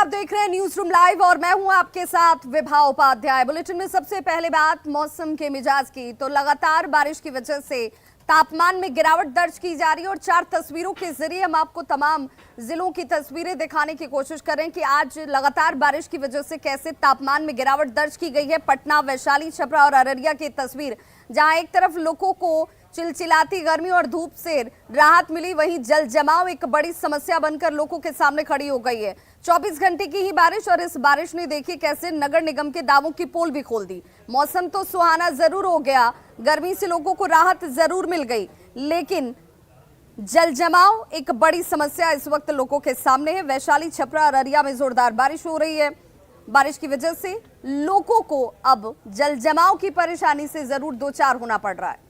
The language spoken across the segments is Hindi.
आप देख रहे हैं न्यूज रूम लाइव और मैं हूं आपके साथ विभा उपाध्याय। बुलेटिन में सबसे पहले बात मौसम के मिजाज की। तो लगातार बारिश की वजह से तापमान में गिरावट दर्ज की जा रही है और 4 तस्वीरों के जरिए हम आपको तमाम जिलों की तस्वीरें दिखाने की कोशिश करें कि आज लगातार बारिश की वजह से कैसे तापमान में गिरावट दर्ज की गई है। पटना, वैशाली, छपरा और अररिया की तस्वीर, जहां एक तरफ लोगों को चिलचिलाती गर्मी और धूप से राहत मिली, वहीं जल जमाव एक बड़ी समस्या बनकर लोगों के सामने खड़ी हो गई है। 24 घंटे की ही बारिश और इस बारिश ने देखिए कैसे नगर निगम के दावों की पोल भी खोल दी। मौसम तो सुहाना जरूर हो गया, गर्मी से लोगों को राहत जरूर मिल गई, लेकिन जल जमाव एक बड़ी समस्या इस वक्त लोगों के सामने है। वैशाली, छपरा, अररिया में जोरदार बारिश हो रही है। बारिश की वजह से लोगों को अब जल जमाव की परेशानी से जरूर दो चार होना पड़ रहा है।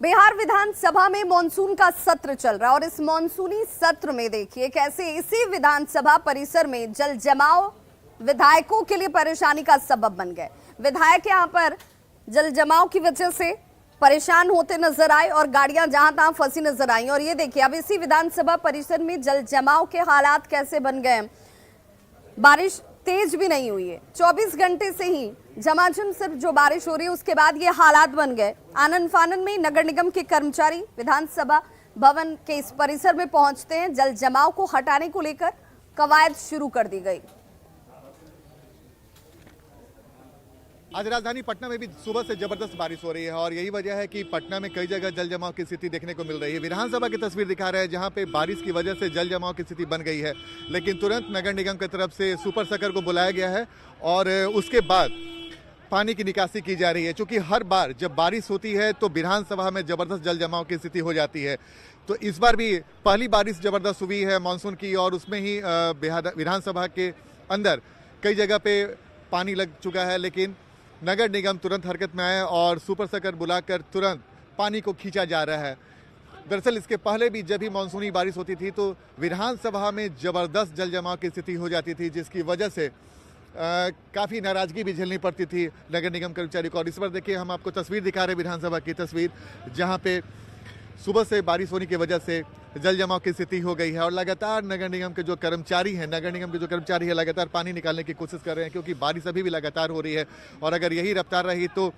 बिहार विधानसभा में मॉनसून का सत्र चल रहा है और इस मॉनसूनी सत्र में देखिए कैसे इसी विधानसभा परिसर में जल जमाव विधायकों के लिए परेशानी का सबब बन गए। विधायक यहां पर जल जमाव की वजह से परेशान होते नजर आए और गाड़ियां जहां तहां फंसी नजर आई। और ये देखिए अब इसी विधानसभा परिसर में जल जमाव के हालात कैसे बन गए। बारिश तेज भी नहीं हुई है, 24 घंटे से ही झमाझम सिर्फ जो बारिश हो रही है उसके बाद ये हालात बन गए। आनन फानन में नगर निगम के कर्मचारी विधानसभा भवन के इस परिसर में पहुंचते हैं। जल जमाव को हटाने को लेकर कवायद शुरू कर दी गई। आज राजधानी पटना में भी सुबह से जबरदस्त बारिश हो रही है और यही वजह है कि पटना में कई जगह जल जमाव की स्थिति देखने को मिल रही है। विधानसभा की तस्वीर दिखा रहे हैं जहां पे बारिश की वजह से जल जमाव की स्थिति बन गई है, लेकिन तुरंत नगर निगम की तरफ से सुपर सकर को बुलाया गया है और उसके बाद पानी की निकासी की जा रही है। चूंकि हर बार जब बारिश होती है तो विधानसभा में जबरदस्त जल जमाव की स्थिति हो जाती है, तो इस बार भी पहली बारिश जबरदस्त हुई है मानसून की और उसमें ही विधानसभा के अंदर कई जगह पे पानी लग चुका है। लेकिन नगर निगम तुरंत हरकत में आए और सुपर सकर बुलाकर तुरंत पानी को खींचा जा रहा है। दरअसल इसके पहले भी जब भी मानसूनी बारिश होती थी तो विधानसभा में जबरदस्त जल जमाव की स्थिति हो जाती थी, जिसकी वजह से काफ़ी नाराजगी भी झेलनी पड़ती थी नगर निगम कर्मचारी को। और इस बार देखिए हम आपको तस्वीर दिखा रहे हैं विधानसभा की तस्वीर, जहाँ पे सुबह से बारिश होने की वजह से जल जमाव की स्थिति हो गई है और लगातार नगर निगम के जो कर्मचारी हैं लगातार पानी निकालने की कोशिश कर रहे हैं, क्योंकि बारिश अभी भी लगातार हो रही है और अगर यही रफ्तार रही तो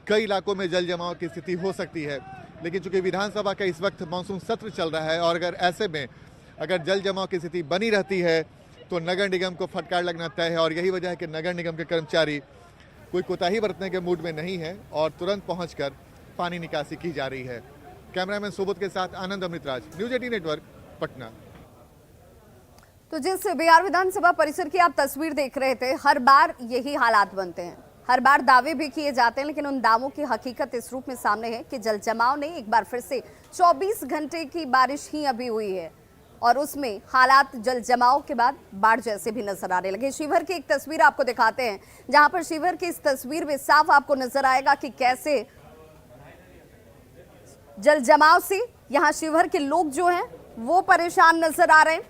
कई इलाकों में जल जमाव की स्थिति हो सकती है। लेकिन चूंकि विधानसभा का इस वक्त मानसून सत्र चल रहा है और अगर ऐसे में अगर जल जमाव की स्थिति बनी रहती है तो नगर निगम को फटकार लगना तय है और यही वजह है कि नगर निगम के कर्मचारी कोई कोताही बरतने के मूड में नहीं है और तुरंत पहुँचकर पानी निकासी की जा रही है। कैमरामैन सुबोध के साथ आनंद अमृतराज, न्यूज 18 नेटवर्क, पटना। तो जिस बिहार विधानसभा परिसर की आप तस्वीर देख रहे थे, हर बार यही हालात बनते हैं, हर बार दावे भी किए जाते हैं, लेकिन उन दावों की हकीकत इस रूप में सामने है कि जल जमाव ने एक बार फिर से 24 घंटे की बारिश ही अभी हुई है और उसमें हालात जल जमाव के बाद बाढ़ जैसे भी नजर आने लगे। शिवहर की एक तस्वीर आपको दिखाते हैं, जहां पर शिवहर की इस तस्वीर में साफ आपको नजर आएगा कि कैसे जल जमाव से यहां शिवहर के लोग जो हैं वो परेशान नजर आ रहे हैं।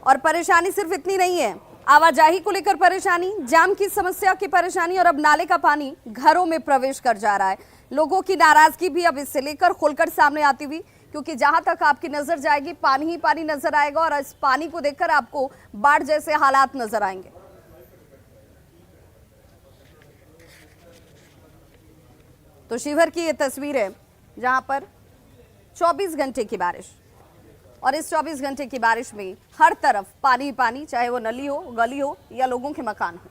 और परेशानी सिर्फ इतनी नहीं है, आवाजाही को लेकर परेशानी, जाम की समस्या की परेशानी और अब नाले का पानी घरों में प्रवेश कर जा रहा है। लोगों की नाराजगी भी अब इससे लेकर खुलकर सामने आती हुई, क्योंकि जहां तक आपकी नजर जाएगी पानी ही पानी नजर आएगा और इस पानी को देखकर आपको बाढ़ जैसे हालात नजर आएंगे। तो शिवहर की ये तस्वीर है जहां पर 24 घंटे की बारिश और इस 24 घंटे की बारिश में हर तरफ पानी ही पानी, चाहे वो नली हो, गली हो या लोगों के मकान हो।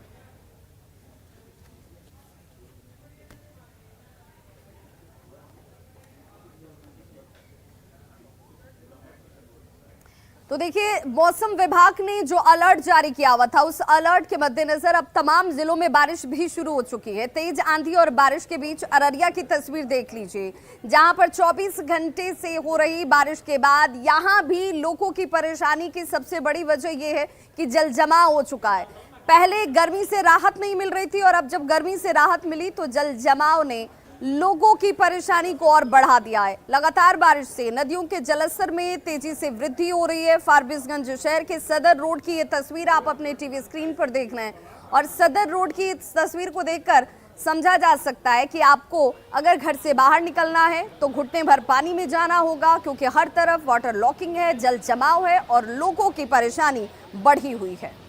तो देखिए मौसम विभाग ने जो अलर्ट जारी किया हुआ था, उस अलर्ट के मद्देनजर अब तमाम जिलों में बारिश भी शुरू हो चुकी है। तेज आंधी और बारिश के बीच अररिया की तस्वीर देख लीजिए, जहां पर 24 घंटे से हो रही बारिश के बाद यहां भी लोगों की परेशानी की सबसे बड़ी वजह यह है कि जल जमाव हो चुका है। पहले गर्मी से राहत नहीं मिल रही थी और अब जब गर्मी से राहत मिली तो जल जमाव ने लोगों की परेशानी को और बढ़ा दिया है। लगातार बारिश से नदियों के जलस्तर में तेजी से वृद्धि हो रही है। फारबिसगंज शहर के सदर रोड की ये तस्वीर आप अपने टीवी स्क्रीन पर देख रहे हैं और सदर रोड की इस तस्वीर को देखकर समझा जा सकता है कि आपको अगर घर से बाहर निकलना है तो घुटने भर पानी में जाना होगा, क्योंकि हर तरफ वाटर लॉकिंग है, जल जमाव है और लोगों की परेशानी बढ़ी हुई है।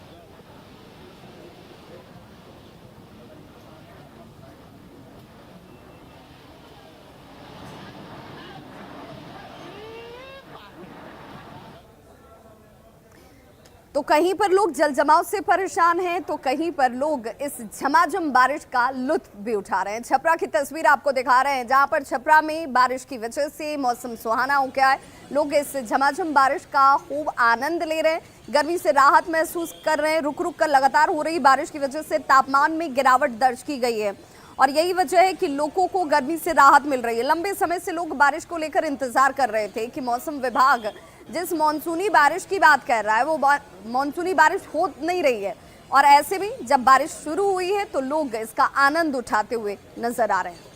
तो कहीं पर लोग जल जमाव से परेशान हैं, तो कहीं पर लोग इस झमाझम बारिश का लुत्फ भी उठा रहे हैं। छपरा की तस्वीर आपको दिखा रहे हैं, जहां पर छपरा में बारिश की वजह से मौसम सुहाना हो गया है। लोग इस झमाझम बारिश का खूब आनंद ले रहे हैं, गर्मी से राहत महसूस कर रहे हैं। रुक रुक कर लगातार हो रही बारिश की वजह से तापमान में गिरावट दर्ज की गई है और यही वजह है कि लोगों को गर्मी से राहत मिल रही है। लंबे समय से लोग बारिश को लेकर इंतजार कर रहे थे कि मौसम विभाग जिस मानसूनी बारिश की बात कर रहा है वो मानसूनी बारिश हो नहीं रही है, और ऐसे में जब बारिश शुरू हुई है तो लोग इसका आनंद उठाते हुए नजर आ रहे हैं।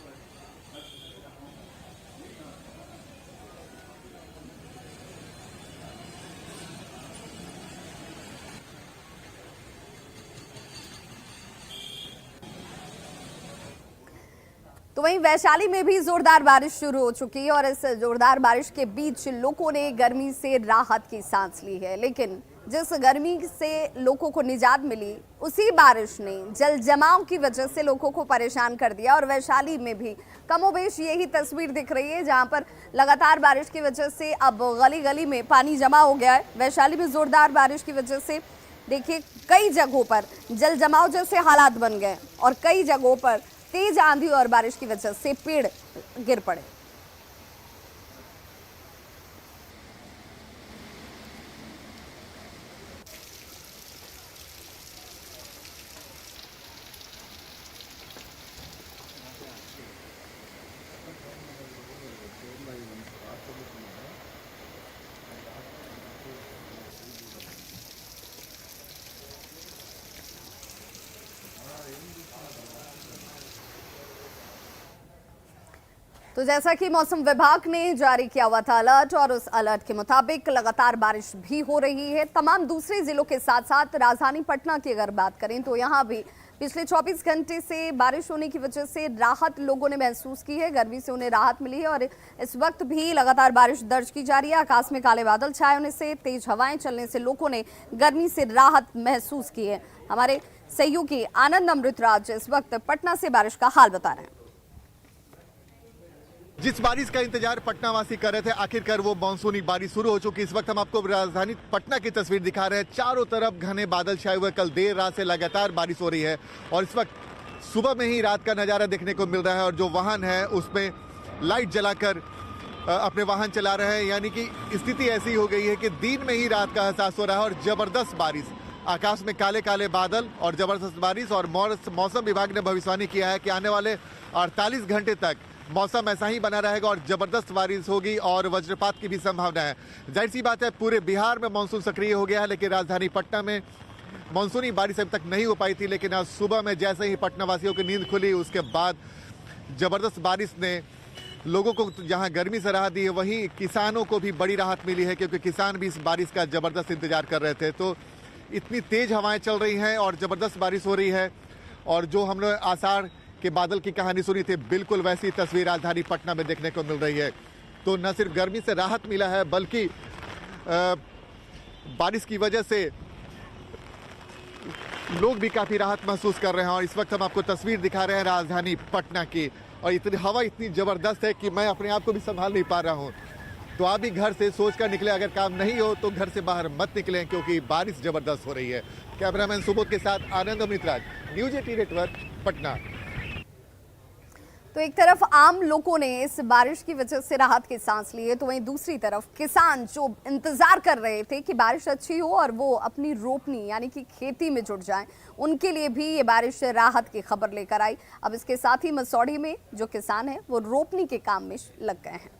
तो वहीं वैशाली में भी जोरदार बारिश शुरू हो चुकी है और इस जोरदार बारिश के बीच लोगों ने गर्मी से राहत की सांस ली है। लेकिन जिस गर्मी से लोगों को निजात मिली, उसी बारिश ने जल जमाव की वजह से लोगों को परेशान कर दिया। और वैशाली में भी कमोबेश यही तस्वीर दिख रही है, जहां पर लगातार बारिश की वजह से अब गली गली में पानी जमा हो गया है। वैशाली में जोरदार बारिश की वजह से देखिए कई जगहों पर जल जमाव जैसे हालात बन गए और कई जगहों पर तेज आंधी और बारिश की वजह से पेड़ गिर पड़े। तो जैसा कि मौसम विभाग ने जारी किया हुआ था अलर्ट, और उस अलर्ट के मुताबिक लगातार बारिश भी हो रही है तमाम दूसरे जिलों के साथ साथ राजधानी पटना की अगर बात करें तो यहाँ भी पिछले 24 घंटे से बारिश होने की वजह से राहत लोगों ने महसूस की है, गर्मी से उन्हें राहत मिली है। और इस वक्त भी लगातार बारिश दर्ज की जा रही है। आकाश में काले बादल छाए होने से, तेज हवाएं चलने से लोगों ने गर्मी से राहत महसूस की है। हमारे सहयोगी आनंद अमृतराज इस वक्त पटना से बारिश का हाल बता रहे हैं। जिस बारिश का इंतजार पटना वासी कर रहे थे, आखिरकार वो मानसूनी बारिश शुरू हो चुकी है। इस वक्त हम आपको राजधानी पटना की तस्वीर दिखा रहे हैं। चारों तरफ घने बादल छाए हुए, कल देर रात से लगातार बारिश हो रही है और इस वक्त सुबह में ही रात का नजारा देखने को मिल रहा है। और जो वाहन है उसमें लाइट जलाकर अपने वाहन चला रहे हैं, यानी कि स्थिति ऐसी हो गई है कि दिन में ही रात का एहसास हो रहा है। और जबरदस्त बारिश, आकाश में काले काले बादल और जबरदस्त बारिश। और मौसम विभाग ने भविष्यवाणी किया है कि आने वाले 48 घंटे तक मौसम ऐसा ही बना रहेगा और जबरदस्त बारिश होगी और वज्रपात की भी संभावना है। जाहिर सी बात है पूरे बिहार में मानसून सक्रिय हो गया है, लेकिन राजधानी पटना में मानसूनी बारिश अभी तक नहीं हो पाई थी। लेकिन आज सुबह में जैसे ही पटना वासियों की नींद खुली, उसके बाद जबरदस्त बारिश ने लोगों को जहां गर्मी से राहत दी है, वहीं किसानों को भी बड़ी राहत मिली है, क्योंकि किसान भी इस बारिश का जबरदस्त इंतजार कर रहे थे। तो इतनी तेज हवाएं चल रही हैं और जबरदस्त बारिश हो रही है। और जो हम लोग आषाढ़ के बादल की कहानी सुनी थी, बिल्कुल वैसी तस्वीर राजधानी पटना में देखने को मिल रही है। तो न सिर्फ गर्मी से राहत मिला है, बल्कि बारिश की वजह से लोग भी काफी राहत महसूस कर रहे हैं। और इस वक्त हम आपको तस्वीर दिखा रहे हैं राजधानी पटना की, और इतनी हवा इतनी जबरदस्त है कि मैं अपने आप को भी संभाल नहीं पा रहा हूं। तो आप भी घर से सोच कर निकले, अगर काम नहीं हो तो घर से बाहर मत निकलें, क्योंकि बारिश जबरदस्त हो रही है। कैमरामैन सुबोध के साथ आनंद अमृतराज, न्यूज 18 नेटवर्क, पटना। तो एक तरफ आम लोगों ने इस बारिश की वजह से राहत की सांस ली है, तो वहीं दूसरी तरफ किसान जो इंतजार कर रहे थे कि बारिश अच्छी हो और वो अपनी रोपनी यानी कि खेती में जुट जाएं, उनके लिए भी ये बारिश राहत की खबर लेकर आई। अब इसके साथ ही मसौड़ी में जो किसान हैं वो रोपनी के काम में लग गए हैं।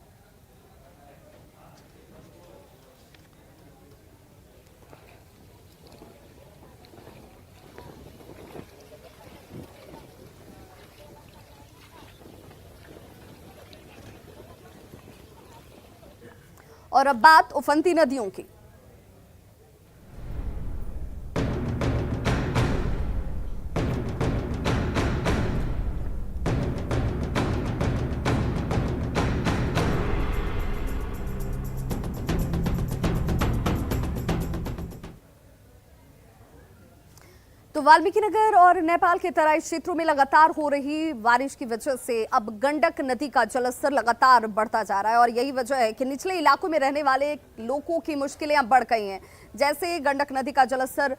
और अब बात उफनती नदियों की। तो वाल्मीकि नगर और नेपाल के तराई क्षेत्रों में लगातार हो रही बारिश की वजह से अब गंडक नदी का जलस्तर लगातार बढ़ता जा रहा है और यही वजह है कि निचले इलाकों में रहने वाले लोगों की मुश्किलें अब बढ़ गई हैं। जैसे गंडक नदी का जलस्तर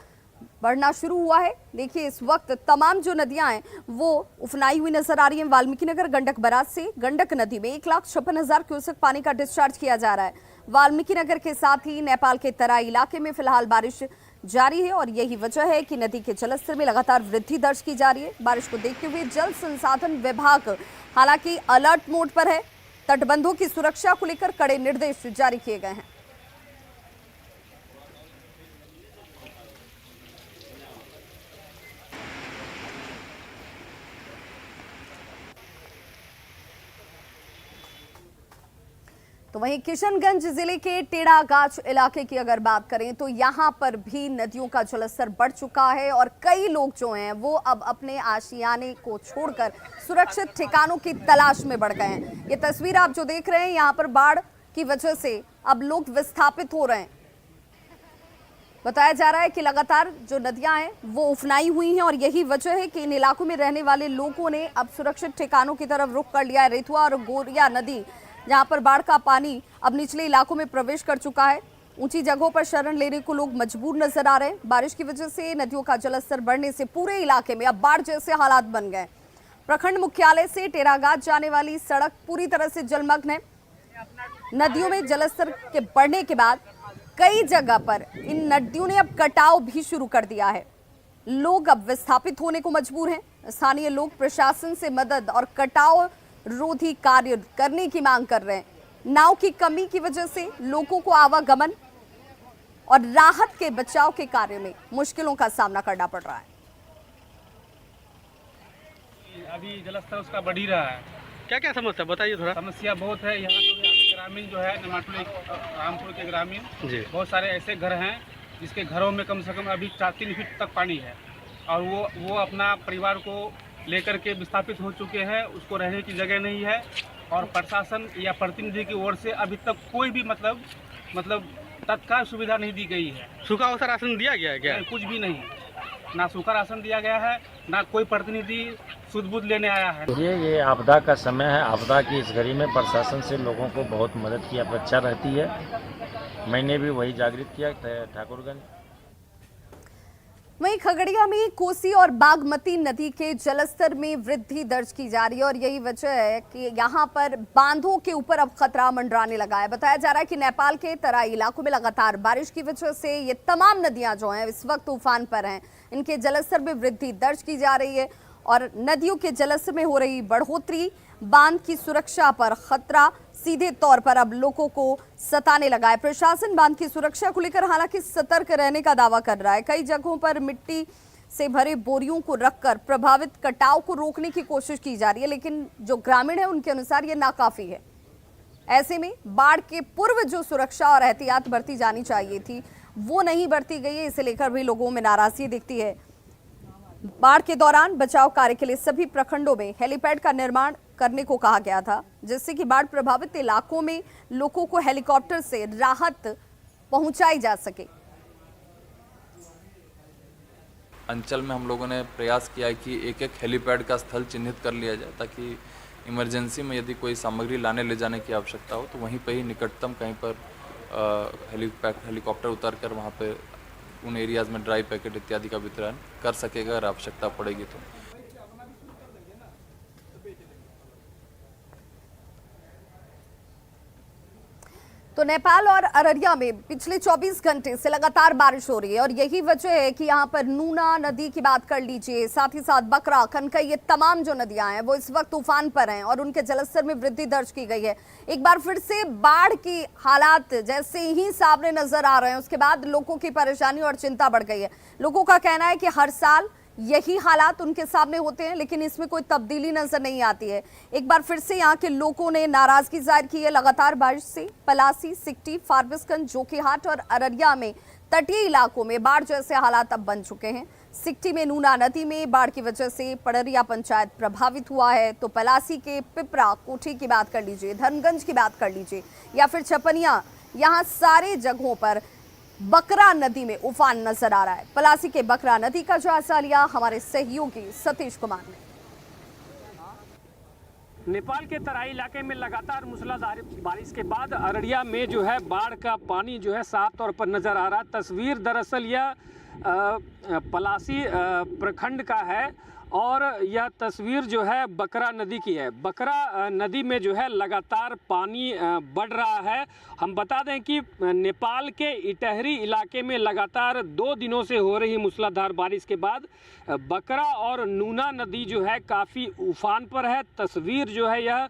बढ़ना शुरू हुआ है, देखिए इस वक्त तमाम जो नदियां हैं वो उफनाई हुई नजर आ रही हैं। वाल्मीकि नगर गंडक बराज से गंडक नदी में 1,56,000 क्यूसेक पानी का डिस्चार्ज किया जा रहा है। वाल्मीकि नगर के साथ ही नेपाल के तराई इलाके में फिलहाल बारिश जारी है और यही वजह है कि नदी के जलस्तर में लगातार वृद्धि दर्ज की जा रही है। बारिश को देखते हुए जल संसाधन विभाग हालांकि अलर्ट मोड पर है। तटबंधों की सुरक्षा को लेकर कड़े निर्देश जारी किए गए हैं। तो वहीं किशनगंज जिले के टेढ़ागाछ इलाके की अगर बात करें तो यहां पर भी नदियों का जलस्तर बढ़ चुका है और कई लोग जो हैं वो अब अपने आशियाने को छोड़कर सुरक्षित ठिकानों की तलाश में बढ़ गए हैं। ये तस्वीर आप जो देख रहे हैं, यहां पर बाढ़ की वजह से अब लोग विस्थापित हो रहे हैं। बताया जा रहा है कि लगातार जो नदियां हैं वो उफनाई हुई हैं और यही वजह है कि इन इलाकों में रहने वाले लोगों ने अब सुरक्षित ठिकानों की तरफ रुख कर लिया है। रेथुआ और गोरिया नदी जहां पर बाढ़ का पानी अब निचले इलाकों में प्रवेश कर चुका है, ऊंची जगहों पर शरण लेने को लोग मजबूर नजर आ रहे हैं। बारिश की वजह से नदियों का जलस्तर बढ़ने से पूरे इलाके में अब बाढ़ जैसे हालात बन गए। प्रखंड मुख्यालय से टेढ़ागाछ जाने वाली सड़क पूरी तरह से जलमग्न है। नदियों में जलस्तर के बढ़ने के बाद कई जगह पर इन नदियों ने अब कटाव भी शुरू कर दिया है। लोग अब विस्थापित होने को मजबूर हैं। स्थानीय लोग प्रशासन से मदद और कटाव रोधी कार्य करने की मांग कर रहे हैं। नाव की कमी की वजह से लोगों को आवागमन और राहत के बचाव के कार्य में मुश्किलों का सामना करना पड़ रहा है। अभी जलस्तर उसका बढ़ ही रहा है। क्या क्या समस्या बताइए थोड़ा। समस्या बहुत है। यहाँ के ग्रामीण जो है नमाटुली रामपुर के ग्रामीण जी। बहुत सारे ऐसे घर हैं जिसके घरों में कम से कम अभी 4-3 फीट तक पानी है और वो अपना परिवार को लेकर के विस्थापित हो चुके हैं। उसको रहने की जगह नहीं है और प्रशासन या प्रतिनिधि की ओर से अभी तक कोई भी मतलब तत्काल सुविधा नहीं दी गई है। सूखा अवसर राशन दिया गया है क्या? कुछ भी नहीं, ना सूखा राशन दिया गया है, ना कोई प्रतिनिधि सुध बुध लेने आया है। ये आपदा का समय है। आपदा की इस घड़ी में प्रशासन से लोगों को बहुत मदद की अपेक्षा रहती है। मैंने भी वही जागृत किया ठाकुरगंज। वहीं खगड़िया में कोसी और बागमती नदी के जलस्तर में वृद्धि दर्ज की जा रही है और यही वजह है कि यहां पर बांधों के ऊपर अब खतरा मंडराने लगा है। बताया जा रहा है कि नेपाल के तराई इलाकों में लगातार बारिश की वजह से ये तमाम नदियां जो हैं इस वक्त उफान पर हैं। इनके जलस्तर में वृद्धि दर्ज की जा रही है और नदियों के जलस्तर में हो रही बढ़ोतरी बांध की सुरक्षा पर खतरा सीधे तौर पर अब लोगों को सताने लगा है। प्रशासन बांध की सुरक्षा को लेकर हालांकि सतर्क रहने का दावा कर रहा है। कई जगहों पर मिट्टी से भरे बोरियों को रखकर प्रभावित कटाव को रोकने की कोशिश की जा रही है, लेकिन जो ग्रामीण है उनके अनुसार ये नाकाफी है। ऐसे में बाढ़ के पूर्व जो सुरक्षा और एहतियात बरती जानी चाहिए थी वो नहीं बरती गई है। इसे लेकर भी लोगों में नाराजगी दिखती है। बाढ़ के दौरान बचाव कार्य के लिए सभी प्रखंडों में हेलीपैड का निर्माण करने को कहा गया था, जिससे कि बाढ़ प्रभावित इलाकों में लोगों को हेलीकॉप्टर से राहत पहुंचाई जा सके। अंचल में हम लोगों ने प्रयास किया कि एक हेलीपैड का स्थल चिन्हित कर लिया जाए ताकि इमरजेंसी में यदि कोई सामग्री लाने ले जाने की आवश्यकता हो तो वहीं पे ही निकटतम कहीं पर हेलीकॉप्टर उतरकर वहाँ पे उन एरियाज़ में ड्राई पैकेट इत्यादि का वितरण कर सकेगा अगर आवश्यकता पड़ेगी तो। तो नेपाल और अररिया में पिछले 24 घंटे से लगातार बारिश हो रही है और यही वजह है कि यहाँ पर नूना नदी की बात कर लीजिए, साथ ही साथ बकरा, कनकई, ये तमाम जो नदियां हैं वो इस वक्त तूफान पर हैं और उनके जलस्तर में वृद्धि दर्ज की गई है। एक बार फिर से बाढ़ की हालात जैसे ही सामने नजर आ रहे हैं, उसके बाद लोगों की परेशानी और चिंता बढ़ गई है। लोगों का कहना है कि हर साल यही हालात उनके सामने होते हैं, लेकिन इसमें कोई तब्दीली नजर नहीं आती है। एक बार फिर से यहाँ के लोगों ने नाराजगी जाहिर की है। लगातार बारिश से पलासी, सिकटी, फारबिसगंज, जोकीहाट और अररिया में तटीय इलाकों में बाढ़ जैसे हालात अब बन चुके हैं। सिकटी में नूना नदी में बाढ़ की वजह से पड़रिया पंचायत प्रभावित हुआ है, तो पलासी के पिपरा कोठी की बात कर लीजिए, धर्मगंज की बात कर लीजिए या फिर छपनिया, यहाँ सारे जगहों पर बकरा नदी में उफान नजर आ रहा है। पलासी के बकरा नदी का जायजा लिया हमारे सहयोगी सतीश कुमार ने। नेपाल के तराई इलाके में लगातार मूसलाधार बारिश के बाद अररिया में जो है बाढ़ का पानी जो है साफ तौर पर नजर आ रहा है। तस्वीर दरअसल यह पलासी प्रखंड का है और यह तस्वीर जो है बकरा नदी की है। बकरा नदी में जो है लगातार पानी बढ़ रहा है। हम बता दें कि नेपाल के इटहरी इलाके में लगातार 2 दिनों से हो रही मूसलाधार बारिश के बाद बकरा और नूना नदी जो है काफ़ी उफान पर है। तस्वीर जो है यह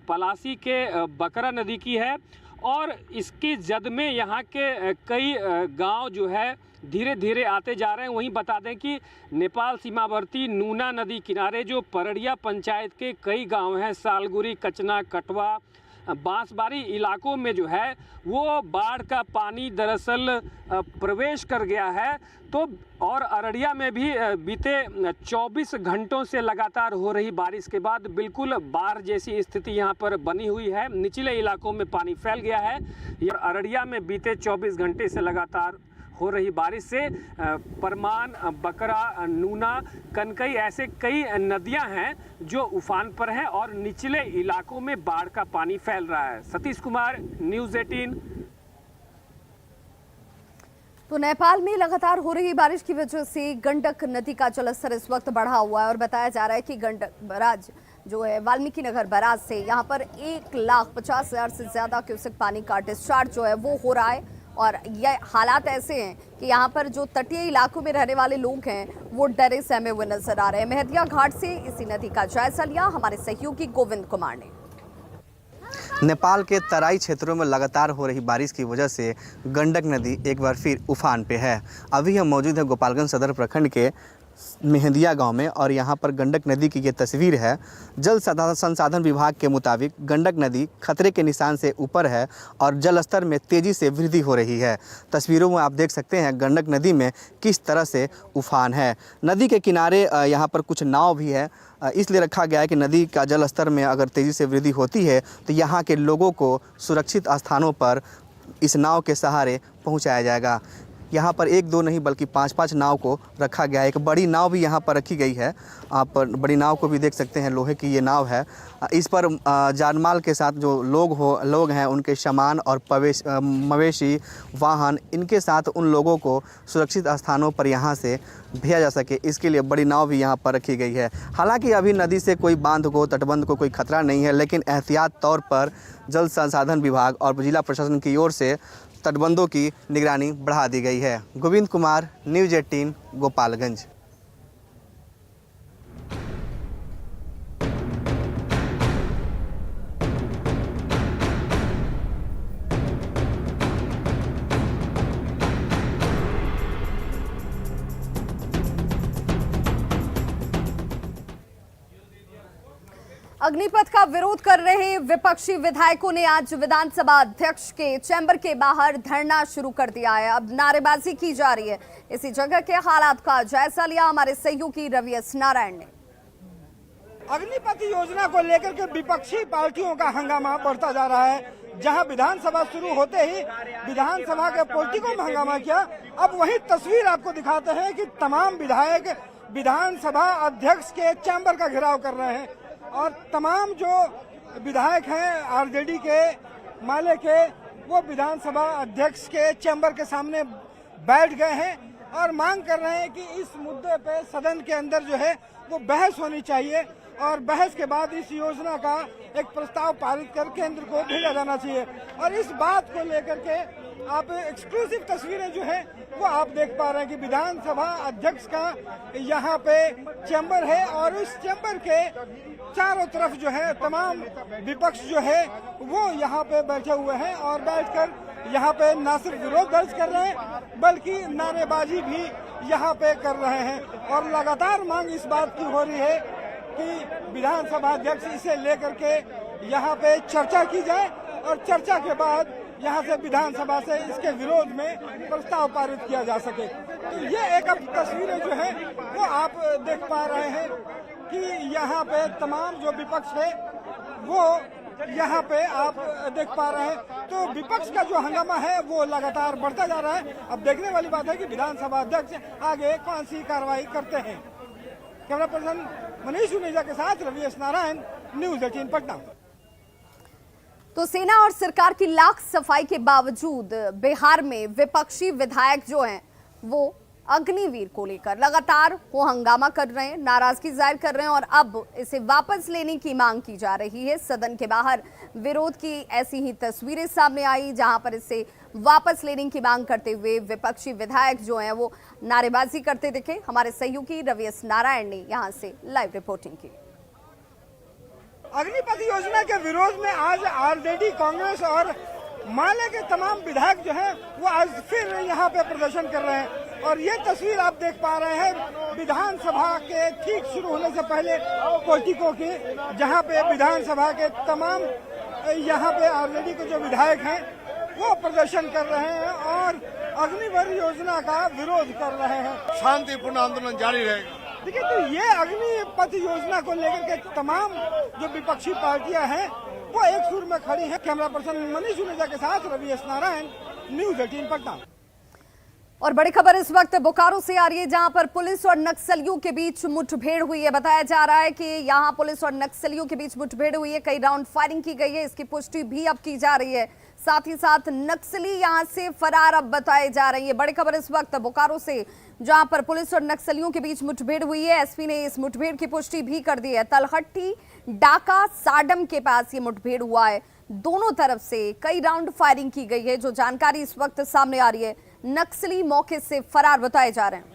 पलासी के बकरा नदी की है और इसकी जद में यहाँ के कई गांव जो है धीरे धीरे आते जा रहे हैं। वहीं बता दें कि नेपाल सीमावर्ती नूना नदी किनारे जो परड़िया पंचायत के कई गांव हैं, सालगुरी, कचना, कटवा, बांसबारी इलाकों में जो है वो बाढ़ का पानी दरअसल प्रवेश कर गया है। तो और अररिया में भी बीते 24 घंटों से लगातार हो रही बारिश के बाद बिल्कुल बाढ़ जैसी स्थिति यहाँ पर बनी हुई है। निचले इलाकों में पानी फैल गया है। अररिया में बीते 24 घंटे से लगातार हो रही बारिश से परमान, बकरा, नूना, कनकई ऐसे कई नदियां हैं जो उफान पर हैं और निचले इलाकों में बाढ़ का पानी फैल रहा है। सतीश कुमार, न्यूज़ 18। तो नेपाल में लगातार हो रही बारिश की वजह से गंडक नदी का जलस्तर इस वक्त बढ़ा हुआ है और बताया जा रहा है कि गंडक बराज जो है वाल्मीकि नगर बराज से यहाँ पर 1,50,000 से ज्यादा क्यूसेक पानी का डिस्चार्ज जो है वो हो रहा है। और ये हालात ऐसे हैं कि यहाँ पर जो तटीय इलाकों में रहने वाले लोग हैं वो डरे सहमे हुए नजर आ रहे हैं। मेहदिया घाट से इसी नदी का जायजा लिया हमारे सहयोगी गोविंद कुमार ने। नेपाल के तराई क्षेत्रों में लगातार हो रही बारिश की वजह से गंडक नदी एक बार फिर उफान पे है। अभी हम मौजूद हैं गोपालगंज सदर प्रखंड के मेहदिया गांव में और यहां पर गंडक नदी की ये तस्वीर है। जल संसाधन विभाग के मुताबिक गंडक नदी खतरे के निशान से ऊपर है और जल स्तर में तेज़ी से वृद्धि हो रही है। तस्वीरों में आप देख सकते हैं गंडक नदी में किस तरह से उफान है। नदी के किनारे यहां पर कुछ नाव भी है, इसलिए रखा गया है कि नदी का जल स्तर में अगर तेज़ी से वृद्धि होती है तो यहाँ के लोगों को सुरक्षित स्थानों पर इस नाव के सहारे पहुँचाया जाएगा। यहाँ पर 1-2 नहीं बल्कि 5-5 नाव को रखा गया है। एक बड़ी नाव भी यहाँ पर रखी गई है। आप बड़ी नाव को भी देख सकते हैं, लोहे की ये नाव है। इस पर जानमाल के साथ जो लोग हैं उनके सामान और मवेशी, वाहन, इनके साथ उन लोगों को सुरक्षित स्थानों पर यहाँ से भेजा जा सके, इसके लिए बड़ी नाव भी यहाँ पर रखी गई है। हालांकि अभी नदी से कोई बांध को, तटबंध को कोई खतरा नहीं है, लेकिन एहतियात तौर पर जल संसाधन विभाग और जिला प्रशासन की ओर से तटबंधों की निगरानी बढ़ा दी गई है। गोविंद कुमार, न्यूज़ 18, गोपालगंज। अग्निपथ का विरोध कर रहे विपक्षी विधायकों ने आज विधानसभा अध्यक्ष के चैम्बर के बाहर धरना शुरू कर दिया है। अब नारेबाजी की जा रही है। इसी जगह के हालात का जायजा लिया हमारे सहयोगी रवि एस नारायण ने। अग्निपथ योजना को लेकर के विपक्षी पार्टियों का हंगामा बढ़ता जा रहा है। जहां विधानसभा शुरू होते ही विधानसभा के पॉलिटिकों में हंगामा किया, अब वही तस्वीर आपको दिखाते हैं कि तमाम विधायक विधानसभा अध्यक्ष के चैम्बर का घेराव कर रहे हैं और तमाम जो विधायक हैं आरजेडी के, माले के, वो विधानसभा अध्यक्ष के चैम्बर के सामने बैठ गए हैं और मांग कर रहे हैं कि इस मुद्दे पे सदन के अंदर जो है वो बहस होनी चाहिए और बहस के बाद इस योजना का एक प्रस्ताव पारित कर केंद्र को भेजा जाना चाहिए। और इस बात को लेकर के आप एक्सक्लूसिव तस्वीरें जो है वो आप देख पा रहे हैं कि विधानसभा अध्यक्ष का यहाँ पे चैम्बर है और उस चैम्बर के चारों तरफ जो है तमाम विपक्ष जो है वो यहाँ पे बैठे हुए हैं और बैठकर यहाँ पे न सिर्फ विरोध दर्ज कर रहे हैं बल्कि नारेबाजी भी यहाँ पे कर रहे हैं। और लगातार मांग इस बात की हो रही है कि विधानसभा अध्यक्ष इसे लेकर के यहाँ पे चर्चा की जाए और चर्चा के बाद यहाँ से विधानसभा से इसके विरोध में प्रस्ताव पारित किया जा सके। तो ये एक अब तस्वीरें जो है वो आप देख पा रहे हैं कि यहाँ पे तमाम जो विपक्ष है वो यहाँ पे आप देख पा रहे हैं। तो विपक्ष का जो हंगामा है वो लगातार बढ़ता जा रहा है। अब देखने वाली बात है कि विधानसभा अध्यक्ष आगे कौन सी कार्रवाई करते हैं। कैमरा पर्सन मनीष सुनेजा के साथ रविश नारायण, न्यूज़ 18 पटना। तो सेना और सरकार की लाख सफाई के बावजूद बिहार में विपक्षी विधायक जो हैं वो अग्निवीर को लेकर लगातार वो हंगामा कर रहे हैं, नाराजगी जाहिर कर रहे हैं और अब इसे वापस लेने की मांग की जा रही है। सदन के बाहर विरोध की ऐसी ही तस्वीरें सामने आई जहां पर इसे वापस लेने की मांग करते हुए विपक्षी विधायक जो हैं वो नारेबाजी करते दिखे। हमारे सहयोगी रविश नारायण ने यहां से लाइव रिपोर्टिंग की। अग्निपथ योजना के विरोध में आज आरजेडी, कांग्रेस और माले के तमाम विधायक जो हैं वो आज फिर यहाँ पे प्रदर्शन कर रहे हैं। और ये तस्वीर आप देख पा रहे हैं विधानसभा के ठीक शुरू होने से पहले पोर्टिको की, जहाँ पे विधानसभा के तमाम यहाँ पे आरजेडी के जो विधायक हैं वो प्रदर्शन कर रहे हैं और अग्निवीर योजना का विरोध कर रहे हैं। शांतिपूर्ण आंदोलन जारी रहेगा। देखिए, तो ये अग्निपथ योजना को लेकर के तमाम जो विपक्षी पार्टियां हैं वो एक सुर में खड़ी हैं। कैमरा पर्सन मनीष सुनेजा के साथ रविश नारायण, न्यूज़ 18 पटना। और बड़ी खबर इस वक्त बोकारो से आ रही है जहां पर पुलिस और नक्सलियों के बीच मुठभेड़ हुई है। बताया जा रहा है कि यहां पुलिस और नक्सलियों के बीच मुठभेड़ हुई है, कई राउंड फायरिंग की गई है, इसकी पुष्टि भी अब की जा रही है। साथ ही साथ नक्सली यहां से फरार अब बताए जा रही है। बड़ी खबर इस वक्त बोकारो से जहां पर पुलिस और नक्सलियों के बीच मुठभेड़ हुई है। एसपी ने इस मुठभेड़ की पुष्टि भी कर दी है। तलहट्टी डाका साडम के पास ये मुठभेड़ हुआ है। दोनों तरफ से कई राउंड फायरिंग की गई है। जो जानकारी इस वक्त सामने आ रही है, नक्सली मौके से फरार बताए जा रहे हैं।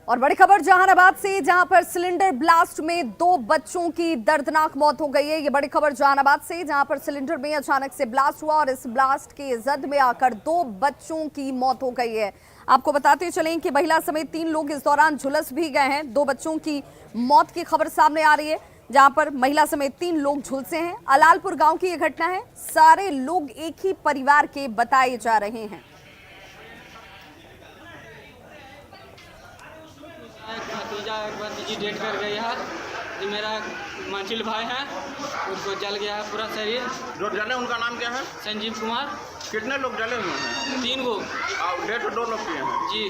और बड़ी खबर जहानाबाद से जहां पर सिलेंडर ब्लास्ट में 2 बच्चों की दर्दनाक मौत हो गई है। ये बड़ी खबर जहानाबाद से जहां पर सिलेंडर में अचानक से ब्लास्ट हुआ और इस ब्लास्ट के जद में आकर 2 बच्चों की मौत हो गई है। आपको बताते चलें कि महिला समेत 3 लोग इस दौरान झुलस भी गए हैं। 2 बच्चों की मौत की खबर सामने आ रही है जहां पर महिला समेत 3 लोग झुलसे हैं। अलालपुर गांव की यह घटना है। सारे लोग एक ही परिवार के बताए जा रहे हैं। भतीजी डेट कर गई है। ये मेरा मंजिल भाई है, उसको जल गया है पूरा शरीर। जो जले उनका नाम क्या है? संजीव कुमार। कितने लोग जले हुए हैं? 3 गो। डेट 2 लोग किए हैं जी।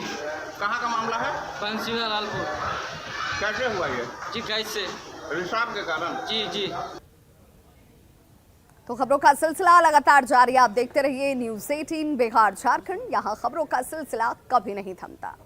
कहाँ का मामला है? बंसीवाल लालपुर। कैसे हुआ ये? जी गैस से, रिसाव के कारण। जी जी। तो खबरों का सिलसिला लगातार जारी, आप देखते रहिए न्यूज़ 18 बिहार झारखंड। यहाँ खबरों का सिलसिला कभी नहीं थमता।